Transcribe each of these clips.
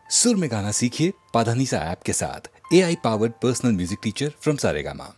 सुर में गाना सीखिए पाधानीसा ऐप के साथ। AI powered personal music teacher from Saregama.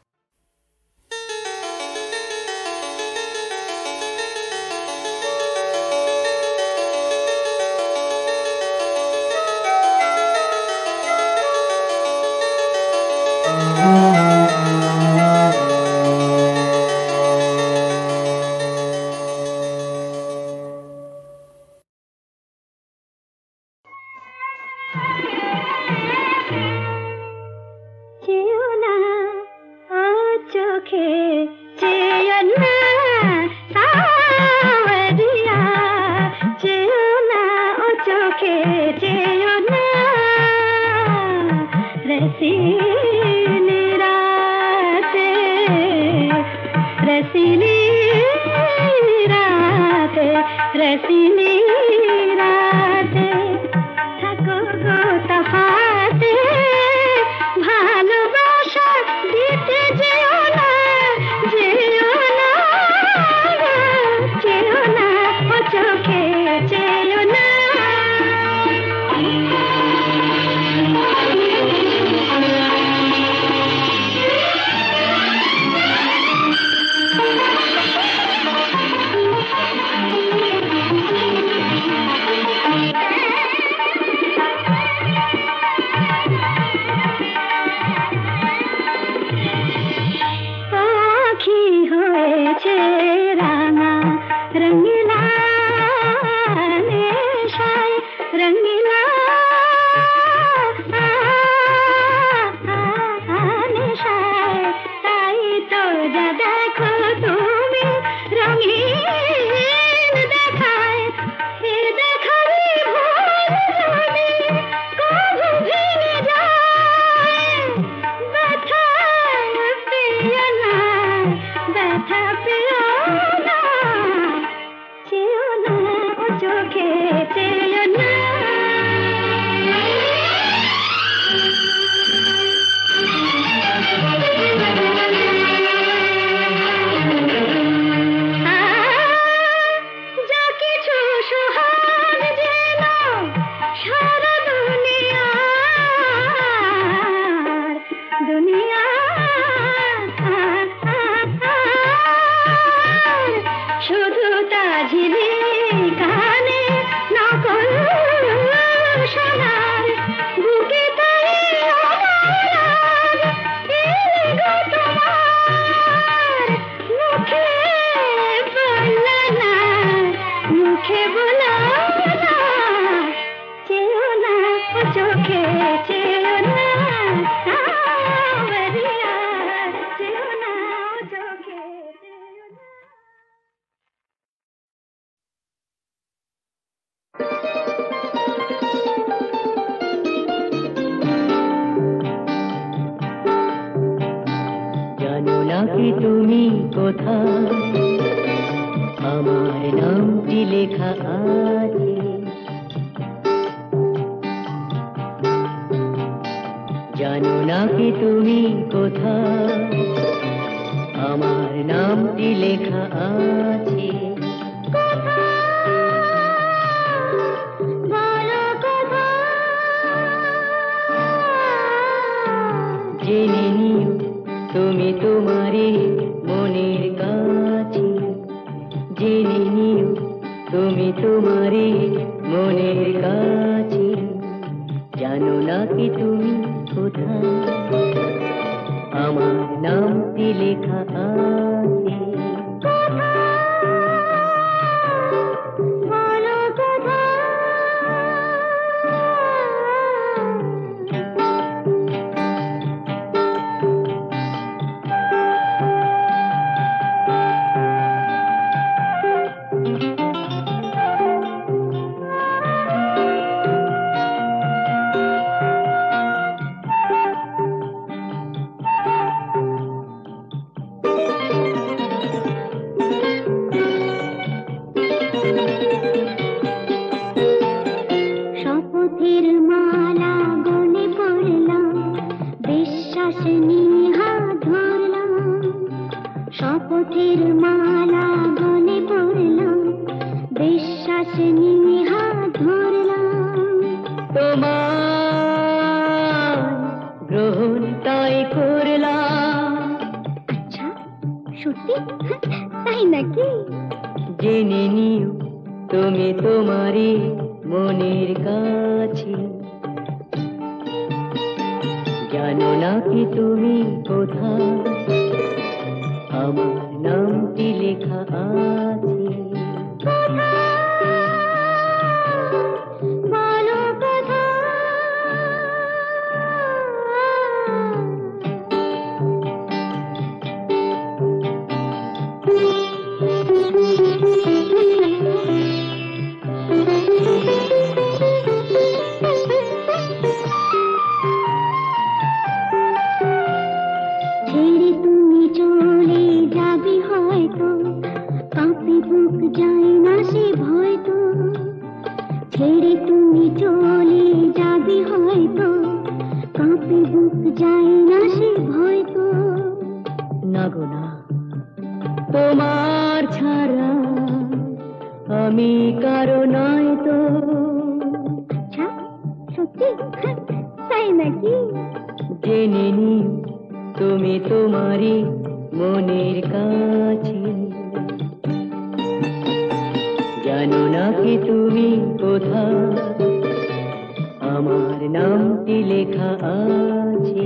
তোমার সত্যি? তাই নাকি? জেনে নিও তুমি তোমারই মনের কাছে, জানো না কি তুমি কোথায় আমার নামটি লেখা আছে। ছেড়ে তুমি চলে যাবে হয়তো, কাঁপে বুক যায় না সে ভয় তো। না গো না, তোমার ছাড়া আমি কারো নয় তো। আচ্ছা, সত্যি? তাই নাকি? জেনে নিও তুমি তোমারই মনের কাছে, জানো না কি তুমি কোথায় আমার নামটি লেখা আছে।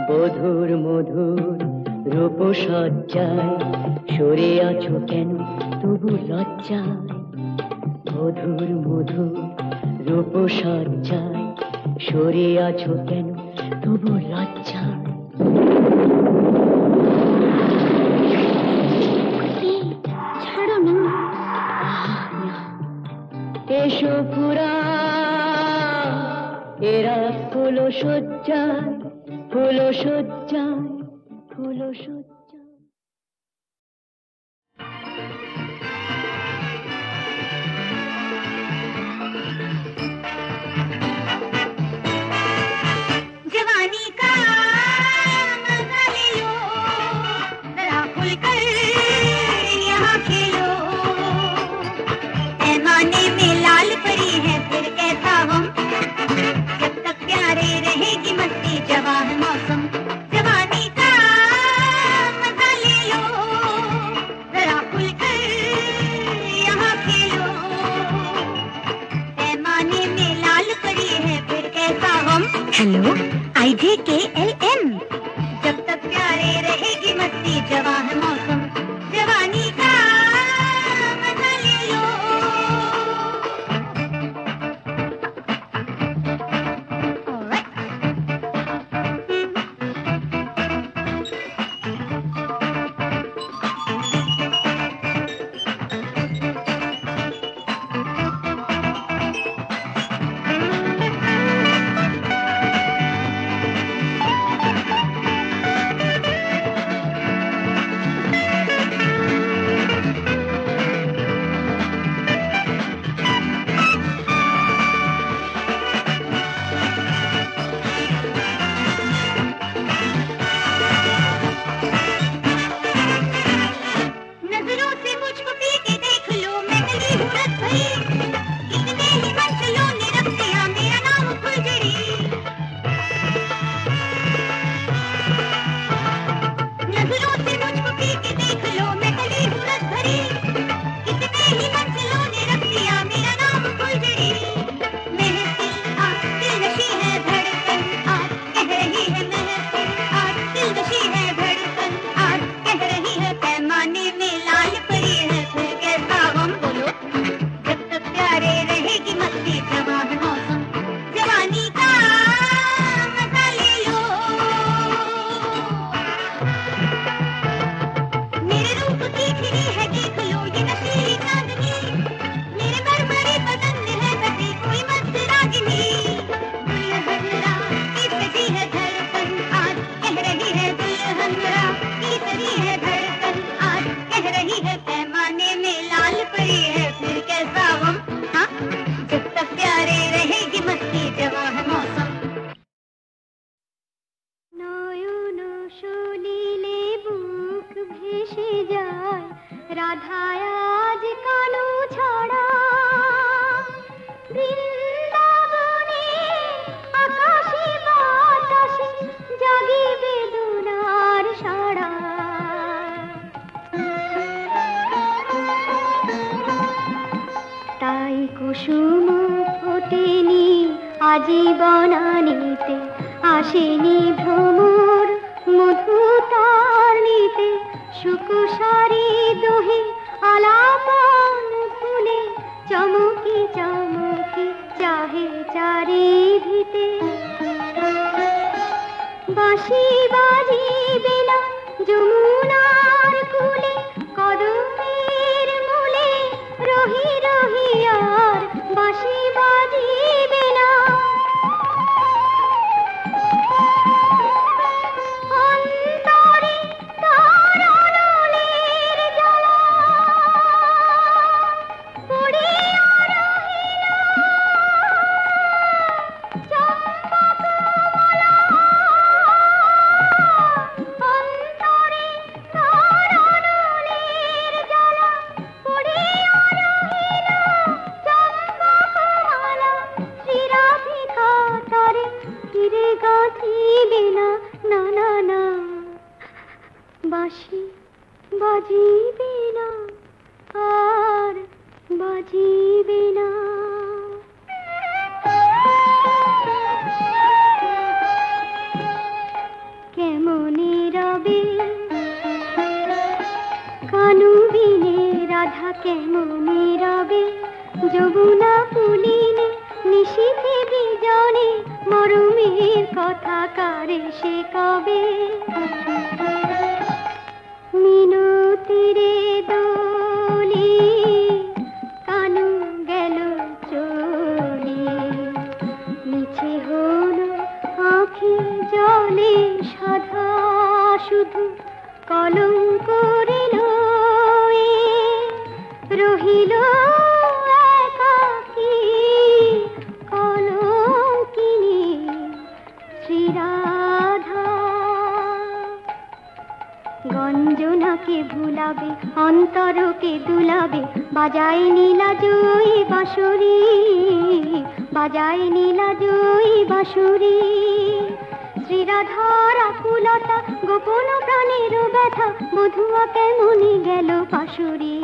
মধুর মধুর রূপসজ্জায় সরে আছো কেন তবু লজ্জায়। মধুর মধুর রূপসজ্জায় সরে আছো কেন তবু লজ্জায়। ছাড়ো না। এসো পুরা এরা হলো সজ্জায়, হলো সজ্জায়, হলো সজ্জায়। जवानी का मजा ले लो, जरा खुलकर यहाँ खेलो। पैमाने में लाल परी है फिर कैसा हम, जब तक प्यारे रहेगी मस्ती जवां है मौसम। जवानी का मजा ले लो, जरा खुलकर यहाँ खेलो। पैमाने में लाल परी है फिर कैसा हम। हेलो IJKLM, जब तक प्यारे रहेगी मस्ती जवां है मौसम। जवानी का मजा ले लो। আজীবনানিতে আসেনি ভ্রমর, মধু তার নিতে সুকুসারি দোহে আলাপন ভুলে চমকি চমকি চাহে চারি ভিতে। বাঁশি বাজিবে না যমুনার কূলে, কদমের মূলে রহি রহি আর বাঁশি বাজিবে না। অন্তরে তার অনলের জ্বালা পড়িয়া রহিল চম্পকমালা। অন্তরে তার অনলের জ্বালা পড়িয়া রহিল চম্পকমালা। শ্রীরাধিকা তারে ফিরে গাঁথিবে না, না না না, বাঁশি বাজিবে না আর বাজিবে না। কেমনে রবে কানু বিনে রাধা, কেমনে রবে যমুনা পুলিনে নিশীথে বিজনে, মরমের কথা কারে সে কবে। মিনতিরে দোলে কানু গেল চলে, মিছে হলো আঁখি জলে সাধা, শুধু কলঙ্ক রইল রহিল একাকী কলঙ্কিনী শ্রীরাধা। গঞ্জনাকে ভুলাবে অন্তরকে দুলাবে, বাজায় নীলা জয়ী বাঁশুরি, বাজায় নীলা জয়ী বাঁশুরি। শ্রীরাধার আকুলতা গোপন প্রাণের ব্যথা, বধুয়া কেমনে গেল পাশুরি।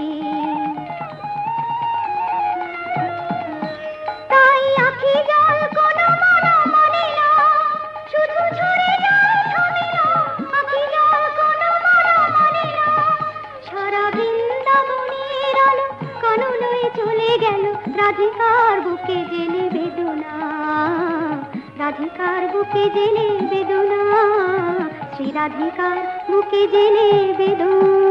তাই আখি জল কোনো মনা মানে না, শুধু ঝরে যায় থামে না। আখি জল কোনো মনা মানে না, সারা বৃন্দাবনের আলো কানু লয়ে চলে গেল। রাধিকার বুকে জেলে বেদনা, রাধিকার বুকে জেলে বেদনা, শ্রী রাধিকার বুকে জেলে বেদনা।